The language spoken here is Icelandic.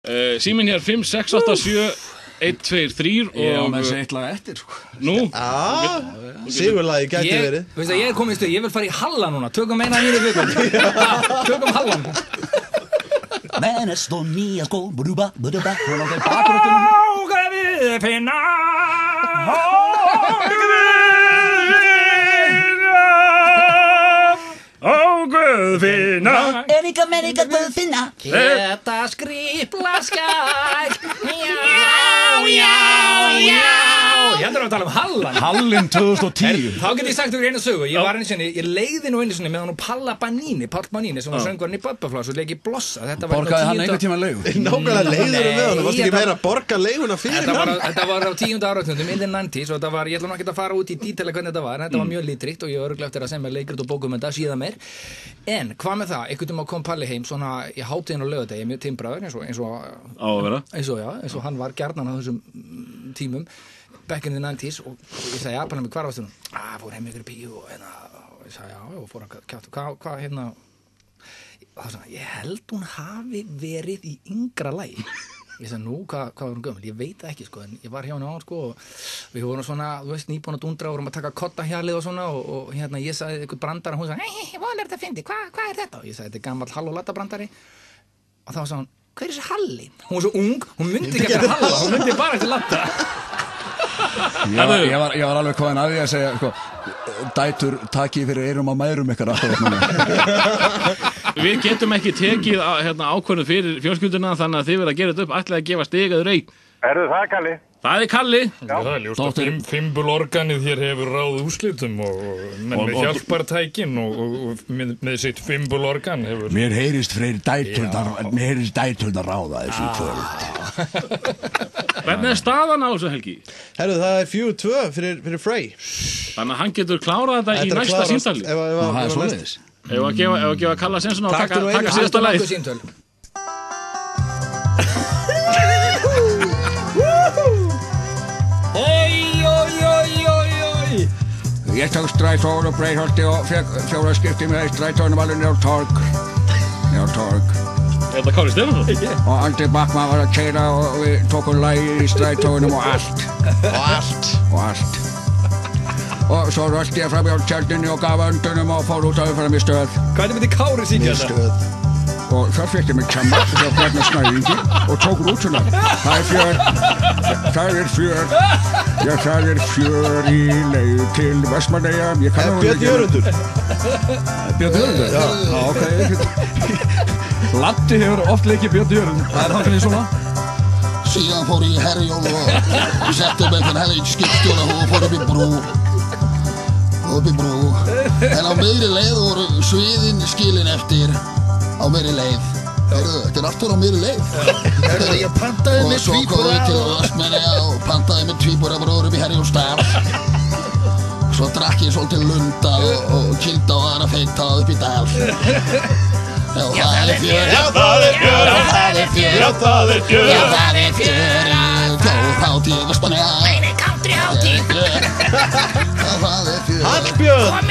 Síminn hér 5687123 og ég á með þessi eitt lag eftir sko. Nú Sigurlagi gæti verið. Veist að ég komið í stuð, ég vil fara í Halla núna. Tökum eina nýri vikum. Tökum Hallan. Men esto mía sko buruba buruba og það bakgrunn Við finna Guðfinna Erika Guðfinna Þetta skripla skæl Já Ég heldur að tala Hallan Hallin 2010 Þá get ég sagt ykkur einu sögu Ég var einu sinni, ég leiði nú einu sinni með hann og Palla Banini Páll Banini sem var söngvarinn í Böbbafloss og leiki Blossa Borgaði hann einhvern tíma leigu? Nákvæmlega leiður með hann Varstu ekki meira að borga leiguna fyrir hann? Þetta var á 10. áratundum in the 90s og þetta var, ég ætla nú ekki að fara út í díteila hvernig þetta var en þetta var mjög lítrikt og ég örugglega eftir að semja leikrit og bókum þetta síðan meir en hvað með það, einhvern veginn kom Palli heim svona í hátíðin og laugardegi mjög timbraður eins og hann var gjarnan á þessum tímum back in the 90s og ég sagði ja, Palli mig hvar varstu nú? Fór heim ykkur í bíó og ég sagði já, og fór að kjáta hvað hérna og það svona, ég held hún hafi verið í yngra lagi ég sagði nú, hvað var hún gömul? Ég veit ekki sko, en ég var hjá henni á hann sko og við vorum svona, þú veist, nýbúin að dundra og vorum að taka kottahjalið og svona og hérna ég sagði eitthvað brandar og hún sagði, hvað er þetta að fyndi? Hvað er þetta? Og ég sagði, þetta er gamall Hall og Latta brandari og þá sagði hún, hver er þessi Halli? Hún var svo ung, hún myndi ekki eftir Halla, hún myndi bara eftir Latta ég var alveg komin að því að segja sko, dætur taki fyrir eyrum á mæðrum ykkar Við getum ekki tekið ákvörðun fyrir fjölskylduna þannig að þið verða að gera þetta upp ætlaði að gefa stig eða reyk Erðu það Kalli? Það er Kalli Það er ljóst að fimbulorganið hér hefur ráð úrslitum og menn með hjálpartækin og með sitt fimbulorgan hefur Mér heyrist dæturnar ráða þessu kvöld Hvernig er staðan á þessu helgi? Herru, það er 4-2 fyrir Frey Þannig að hann getur klárað þetta í næsta símtali Það er svoleiðis Ef að gefa Kalla sensun og taka síðasta lagið Ég tók strætóður og Breiðholti og fekk 4 skipti með strætóðunum alveg niður á Torg Er þetta Kári Stefánsson? Og Andri Backmann var að keyra og við tókum lagið í strætóðunum og allt Og svo rölti ég fram hjá tjaldinni og gaf öndunum og fór út að umfara mér stöð Hvernig myndi Kári syngja þetta? Og þar fekk ég mig tjamma hjá Bjarnar Snæringi og tók rútuna Það er fjör Já, það er fjör í leið til Vestmannaeyja Björn Jörundur Björn Jörundur? Já, ok Latti hefur oft leikið Björn Jörundur Það er hann fyrir svona Síðan fór ég í Herjól og setti upp einhvern helvíti skipstjóra og fór upp í brú En á miðri leið voru sviðin skilin eftir á miðri leið Þetta er alltaf á miðri leið Ég pantaði með Og svo kom við til Vestmannaeyja og pantaði með tvíbura bróður upp í Herjólfsdal Svo drakk ég svolítið lunda og kýlda og aðra feita upp í dal Já, það er fjör Góð hátíð Vestmannaeyja Country hátíð Já, það er fjör Hallbjörn